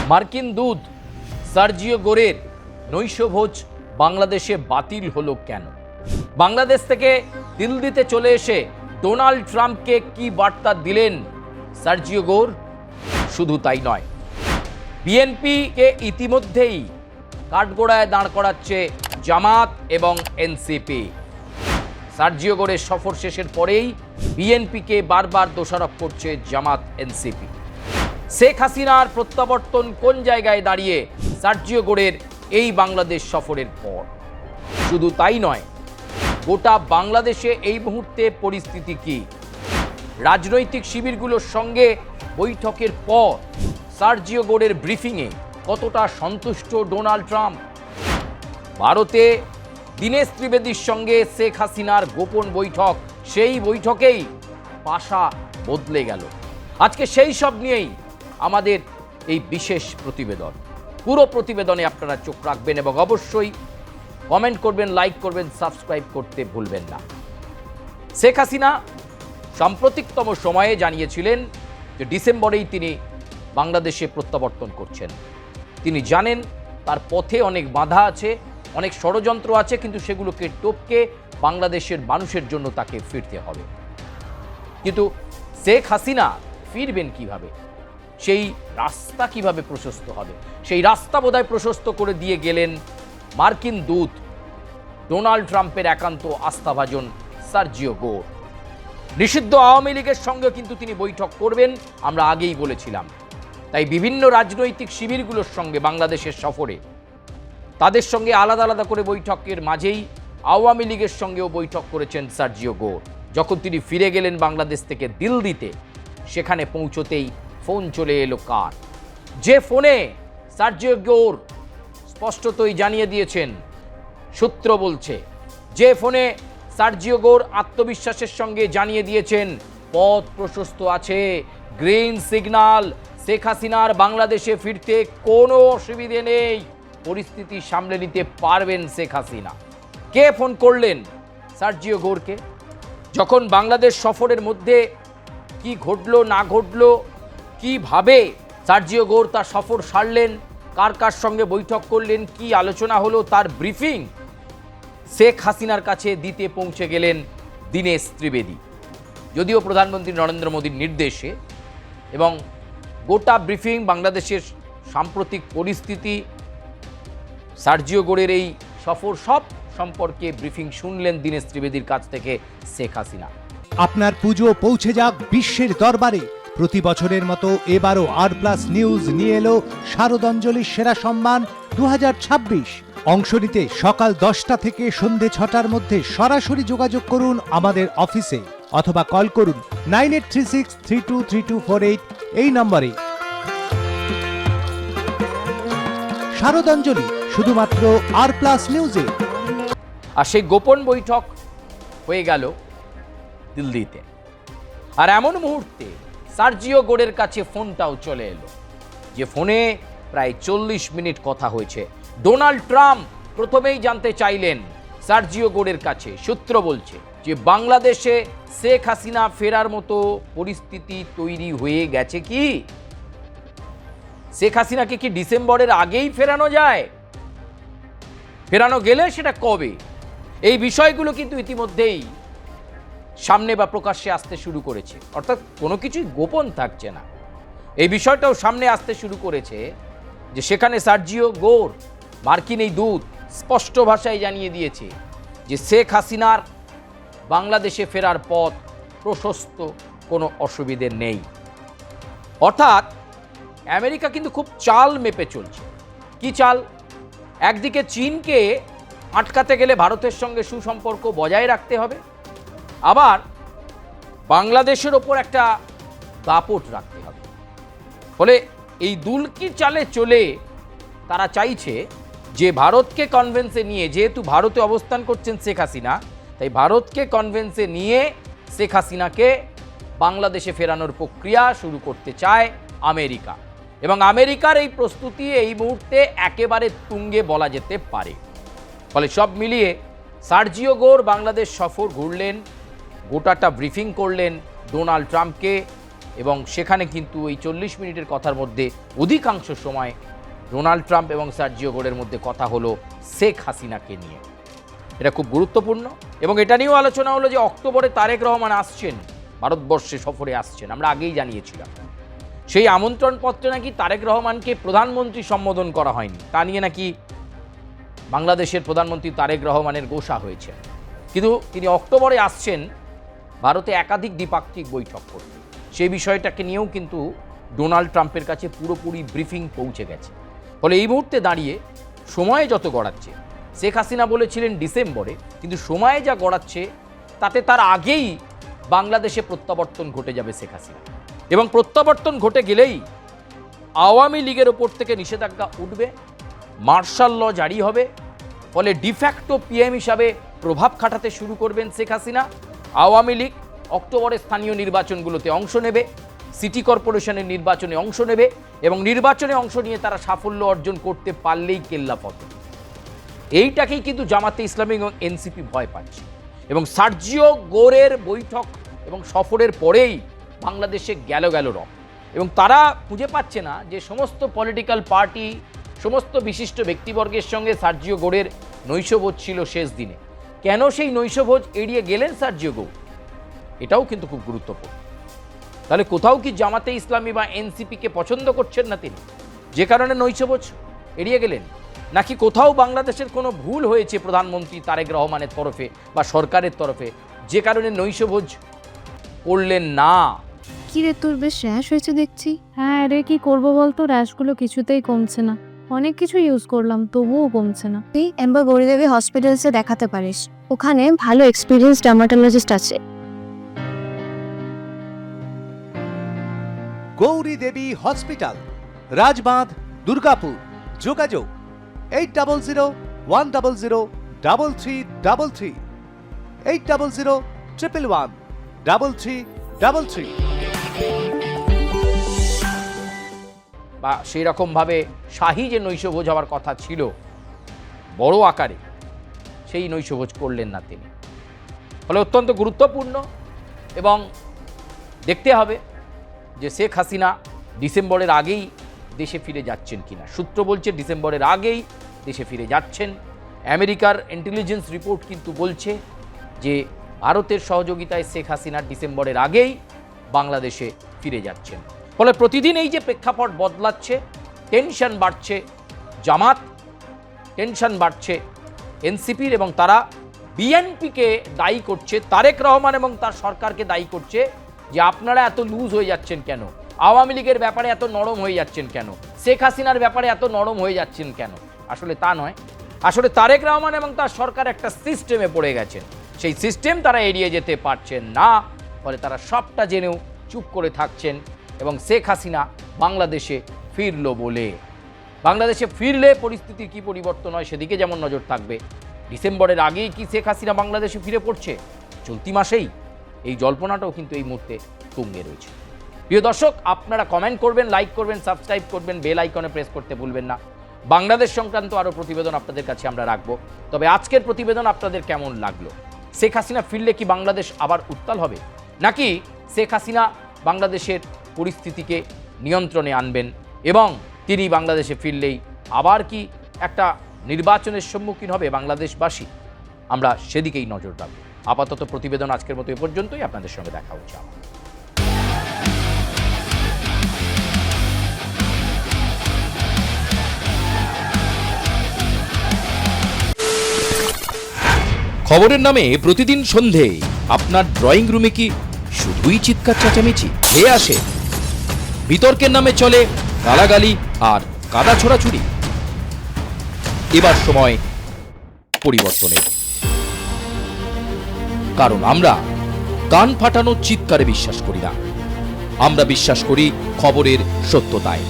মার্কিন দূত সার্জিও গোরের নৈশভোজ বাংলাদেশে বাতিল হলো কেন? বাংলাদেশ থেকে দিল্লিতে চলে এসে ডোনাল্ড ট্রাম্পকে কি বার্তা দিলেন সার্জিও গোর? শুধু তাই নয়, বিএনপিকে ইতিমধ্যেই কাঠগড়ায় দাঁড় করাচ্ছে জামাত এবং এনসিপি। সার্জিও গোরের সফর শেষের পরেই বিএনপিকে বারবার দোষারোপ করছে জামাত এনসিপি। শেখ হাসিনার প্রত্যাবর্তন কোন জায়গায় দাঁড়িয়ে সার্জিও গোরের এই বাংলাদেশ সফরের পর? শুধু তাই নয়, গোটা বাংলাদেশে এই মুহূর্তে পরিস্থিতি কি? রাজনৈতিক শিবিরগুলোর সঙ্গে বৈঠকের পর সার্জিও গোরের ব্রিফিংয়ে কতটা সন্তুষ্ট ডোনাল্ড ট্রাম্প? ভারতে দীনেশ ত্রিবেদীর সঙ্গে শেখ হাসিনার গোপন বৈঠক, সেই বৈঠকেই পাশা বদলে গেল। আজকে সেই সব নিয়েই আমাদের এই বিশেষ প্রতিবেদন। পুরো প্রতিবেদনে আপনারা চোখ রাখবেন এবং অবশ্যই কমেন্ট করবেন, লাইক করবেন, সাবস্ক্রাইব করতে ভুলবেন না। শেখ হাসিনা সাম্প্রতিকতম সময়ে জানিয়েছিলেন যে ডিসেম্বরেই তিনি বাংলাদেশে প্রত্যাবর্তন করছেন। তিনি জানেন তার পথে অনেক বাধা আছে, অনেক ষড়যন্ত্র আছে, কিন্তু সেগুলোকে টপকে বাংলাদেশের মানুষের জন্য তাকে ফিরতে হবে। কিন্তু শেখ হাসিনা ফিরবেন কিভাবে? সেই রাস্তা কিভাবে প্রশস্ত হবে? সেই রাস্তা বোধহয় প্রশস্ত করে দিয়ে গেলেন মার্কিন দূত ডোনাল্ড ট্রাম্পের একান্ত আস্থাভাজন সার্জিও গোর। নিষিদ্ধ আওয়ামী লীগের সঙ্গে কিন্তু তিনি বৈঠক করবেন, আমরা আগেই বলেছিলাম। তাই বিভিন্ন রাজনৈতিক শিবিরগুলোর সঙ্গে বাংলাদেশের সফরে তাদের সঙ্গে আলাদা আলাদা করে বৈঠকের মাঝেই আওয়ামী লীগের সঙ্গেও বৈঠক করেছেন সার্জিও গোর। যখন তিনি ফিরে গেলেন বাংলাদেশ থেকে দিল্লিতে, সেখানে পৌঁছতেই ফোন চলে এলো কার? যে ফোনে সার্জিও গোর স্পষ্টতই জানিয়ে দিয়েছেন, সূত্র বলছে, যে ফোনে সার্জিও গোর আত্মবিশ্বাসের সঙ্গে জানিয়ে দিয়েছেন পথ প্রশস্ত আছে, গ্রিন সিগন্যাল, শেখ হাসিনার বাংলাদেশে ফিরতে কোনো অসুবিধে নেই, পরিস্থিতি সামলে নিতে পারবেন শেখ হাসিনা। কে ফোন করলেন সার্জিও গোরকে? যখন বাংলাদেশ সফরের মধ্যে কি ঘটলো না ঘটলো, কিভাবে সার্জিও গোর তার সফর সারলেন, কার কার সঙ্গে বৈঠক করলেন, কি আলোচনা হলো, তার ব্রিফিং শেখ হাসিনার কাছে দিতে পৌঁছে গেলেন দীনেশ ত্রিবেদী। যদিও প্রধানমন্ত্রী নরেন্দ্র মোদীর নির্দেশে, এবং গোটা ব্রিফিং বাংলাদেশের সাম্প্রতিক পরিস্থিতি, সার্জিও গোরের এই সফর, সব সম্পর্কে ব্রিফিং শুনলেন দীনেশ ত্রিবেদীর কাছ থেকে শেখ হাসিনা। আপনার পুজো পৌঁছে যাক বিশ্বের দরবারে। প্রতি বছরের মতো এবারও আর+ নিউজ নিয়ে এলো শারদাঞ্জলির সেরা সম্মান 2026। অংশ নিতে সকাল 10টা থেকে সন্ধে 6টার মধ্যে সরাসরি যোগাযোগ করুন আমাদের অফিসে, অথবা কল করুন 9836323248 এই নম্বরে। শারদাঞ্জলি শুধুমাত্র আর+ নিউজে। আর সেই গোপন বৈঠক হয়ে গেল দিল্লিতে। আর এমন মুহূর্তে সার্জিও গোরের কাছে ফোনটাও চলে এলো, যে ফোনে প্রায় 40 মিনিট কথা হয়েছে। ডোনাল্ড ট্রাম্প প্রথমেই জানতে চাইলেন সার্জিও গোরের কাছে, সূত্র বলছে, যে বাংলাদেশে শেখ হাসিনা ফেরার মতো পরিস্থিতি তৈরি হয়ে গেছে কি? শেখ হাসিনাকে কি ডিসেম্বরের আগেই ফেরানো যায়? ফেরানো গেলে সেটা কবে? এই বিষয়গুলো কিন্তু ইতিমধ্যেই সামনে বা প্রকাশ্যে আসতে শুরু করেছে, অর্থাৎ কোনো কিছুই গোপন থাকছে না। এই বিষয়টাও সামনে আসতে শুরু করেছে যে সেখানে সার্জিও গোর, মার্কিন এই দূত, স্পষ্ট ভাষায় জানিয়ে দিয়েছে যে শেখ হাসিনার বাংলাদেশে ফেরার পথ প্রশস্ত, কোনো অসুবিধে নেই। অর্থাৎ আমেরিকা কিন্তু খুব চাল মেপে চলছে। কি চাল? একদিকে চীনকে আটকাতে গেলে ভারতের সঙ্গে সুসম্পর্ক বজায় রাখতে হবে, আবার বাংলাদেশের ওপর একটা দাপট রাখতে হবে। ফলে এই দুলকি চালে চলে তারা চাইছে যে ভারতকে কনভেন্সে নিয়ে, যেহেতু ভারতে অবস্থান করছেন শেখ হাসিনা, তাই ভারতকে কনভেন্সে নিয়ে শেখ হাসিনাকে বাংলাদেশে ফেরানোর প্রক্রিয়া শুরু করতে চায় আমেরিকা। এবং আমেরিকার এই প্রস্তুতি এই মুহূর্তে একেবারে তুঙ্গে বলা যেতে পারে। ফলে সব মিলিয়ে সার্জিও গোর বাংলাদেশ সফর ঘুরলেন, গোটাটা ব্রিফিং করলেন ডোনাল্ড ট্রাম্পকে, এবং সেখানে কিন্তু এই 40 মিনিটের কথার মধ্যে অধিকাংশ সময় ডোনাল্ড ট্রাম্প এবং সার্জিও গোরের মধ্যে কথা হলো শেখ হাসিনাকে নিয়ে। এটা খুব গুরুত্বপূর্ণ এবং এটা নিয়েও আলোচনা হলো যে অক্টোবরে তারেক রহমান আসছেন, ভারতবর্ষে সফরে আসছেন, আমরা আগেই জানিয়েছিলাম। সেই আমন্ত্রণপত্রে নাকি তারেক রহমানকে প্রধানমন্ত্রী সম্বোধন করা হয়নি, তা নিয়ে নাকি বাংলাদেশের প্রধানমন্ত্রী তারেক রহমানের গোসা হয়েছে। কিন্তু তিনি অক্টোবরে আসছেন ভারতে একাধিক দ্বিপাক্ষিক বৈঠক করতে, সেই বিষয়টাকে নিয়েও কিন্তু ডোনাল্ড ট্রাম্পের কাছে পুরোপুরি ব্রিফিং পৌঁছে গেছে। ফলে এই মুহূর্তে দাঁড়িয়ে সময় যত গড়াচ্ছে, শেখ হাসিনা বলেছিলেন ডিসেম্বরে, কিন্তু সময়ে যা গড়াচ্ছে তাতে তার আগেই বাংলাদেশে প্রত্যাবর্তন ঘটে যাবে শেখ হাসিনা, এবং প্রত্যাবর্তন ঘটে গেলেই আওয়ামী লীগের ওপর থেকে নিষেধাজ্ঞা উঠবে, মার্শাল ল জারি হবে। ফলে ডিফ্যাক্টো পিএম হিসাবে প্রভাব খাটাতে শুরু করবেন শেখ হাসিনা। আওয়ামী লীগ অক্টোবরে স্থানীয় নির্বাচনগুলোতে অংশ নেবে, সিটি কর্পোরেশনের নির্বাচনে অংশ নেবে, এবং নির্বাচনে অংশ নিয়ে তারা সাফল্য অর্জন করতে পারলেই কেল্লাফতে। এইটাকেই কিন্তু জামাতে ইসলামী এবং এনসিপি ভয় পাচ্ছে, এবং সার্জিও গোরের বৈঠক এবং সফরের পরেই বাংলাদেশে গেল রব, এবং তারা খুঁজে পাচ্ছে না যে সমস্ত পলিটিক্যাল পার্টি, সমস্ত বিশিষ্ট ব্যক্তিবর্গের সঙ্গে সার্জিও গোরের নৈশভোজ ছিল শেষ দিনে, কেন সেই নৈশভোজ এড়িয়ে গেলেন সার্জিও গোর, এটাও কিন্তু খুব গুরুত্বপূর্ণ। তাহলে কোথাও কি জামাতে ইসলামী বা এনসিপিকে পছন্দ করছেন না তিনি, যে কারণে নৈশভোজ এড়িয়ে গেলেন? নাকি কোথাও বাংলাদেশের কোনো ভুল হয়েছে প্রধানমন্ত্রী তারেক রহমানের তরফে বা সরকারের তরফে, যে কারণে নৈশভোজ করলেন না? কি রে, তোর বেশ র্যাশ হয়েছে দেখছি। হ্যাঁ রে, কি করবো বলতো, র্যাশগুলো কিছুতেই কমছে না। অনেক কিছু ইউজ করলাম তবুও কমছে না। তুই এম্বার গৌরীদেবী হসপিটালসে দেখাতে পারিস, ওখানে ভালো এক্সপিরিয়েন্স ডার্মাটোলজিস্ট আছে। গৌরী দেবী হসপিটাল, রাজবাঁধ, দুর্গাপুর। যোগাযোগ 8001003333, 8001113333। বা সেই রকমভাবে শাহী যে নৈশভোজ হওয়ার কথা ছিল বড় আকারে, সেই নৈশভোজ করলেন না তিনি। ফলে অত্যন্ত গুরুত্বপূর্ণ, এবং দেখতে হবে যে শেখ হাসিনা ডিসেম্বরের আগেই দেশে ফিরে যাচ্ছেন কিনা। সূত্র বলছে ডিসেম্বরের আগেই দেশে ফিরে যাচ্ছেন। আমেরিকার ইন্টেলিজেন্স রিপোর্ট কিন্তু বলছে যে ভারতের সহযোগিতায় শেখ হাসিনা ডিসেম্বরের আগেই বাংলাদেশে ফিরে যাচ্ছেন। ফলে প্রতিদিন এই যে প্রেক্ষাপট বদলাচ্ছে, টেনশন বাড়ছে জামাত, টেনশন বাড়ছে এনসিপির, এবং তারা বিএনপিকে দায়ী করছে, তারেক রহমান এবং তার সরকারকে দায়ী করছে যে আপনারা এত লুজ হয়ে যাচ্ছেন কেন, আওয়ামী লীগের ব্যাপারে এত নরম হয়ে যাচ্ছেন কেন, শেখ হাসিনার ব্যাপারে এত নরম হয়ে যাচ্ছেন কেন। আসলে তা নয়, আসলে তারেক রহমান এবং তার সরকার একটা সিস্টেমে পড়ে গেছেন, সেই সিস্টেম তারা এড়িয়ে যেতে পারছেন না। ফলে তারা সবটা জেনেও চুপ করে থাকছেন, এবং শেখ হাসিনা বাংলাদেশে ফিরলো বলে, বাংলাদেশে ফিরলে পরিস্থিতির কী পরিবর্তন হয় সেদিকে যেমন নজর থাকবে। ডিসেম্বরের আগেই কি শেখ হাসিনা বাংলাদেশে ফিরে পড়ছে, চলতি মাসেই, এই জল্পনাটাও কিন্তু এই মুহূর্তে তুঙ্গে রয়েছে। প্রিয় দর্শক, আপনারা কমেন্ট করবেন, লাইক করবেন, সাবস্ক্রাইব করবেন, বেল আইকনে প্রেস করতে ভুলবেন না। বাংলাদেশ সংক্রান্ত আরও প্রতিবেদন আপনাদের কাছে আমরা রাখবো। তবে আজকের প্রতিবেদন আপনাদের কেমন লাগলো? শেখ হাসিনা ফিরলে কি বাংলাদেশ আবার উত্তাল হবে, নাকি শেখ হাসিনা বাংলাদেশের পরিস্থিতিকে নিয়ন্ত্রণে আনবেন, এবং তিনি বাংলাদেশে ফিরলেই আবার কি একটা নির্বাচনের সম্মুখীন হবে বাংলাদেশবাসী? আমরা সেদিকেই নজর রাখবো। আপাতত প্রতিবেদন আজকের মতো এ পর্যন্তই। আপনাদের সঙ্গে দেখা হচ্ছে আমার। খবরের নামে প্রতিদিন সন্ধে আপনার ড্রয়িং রুমে কি শুধুই চিৎকার চেঁচামেচি হয়ে আসে? বিতর্কের নামে চলে গালাগালি আর কাদা ছোড়াছুড়ি। এবার সময় পরিবর্তনের, কারণ আমরা কান ফাটানো চিৎকারে বিশ্বাস করি না, আমরা বিশ্বাস করি খবরের সত্যতায়।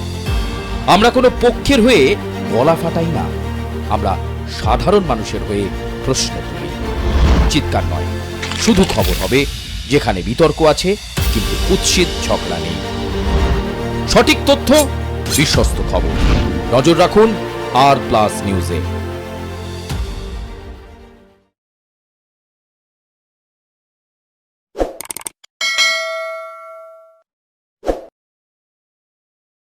আমরা কোনো পক্ষের হয়ে গলা ফাটাই না, আমরা সাধারণ মানুষের হয়ে প্রশ্ন তুলি। চিৎকার নয়, শুধু খবর হবে যেখানে বিতর্ক আছে কিন্তু কুৎসিত ঝগড়া নেই। সঠিক তথ্য, বিশ্বস্ত খবর। নজর রাখুন আর প্লাস নিউজে।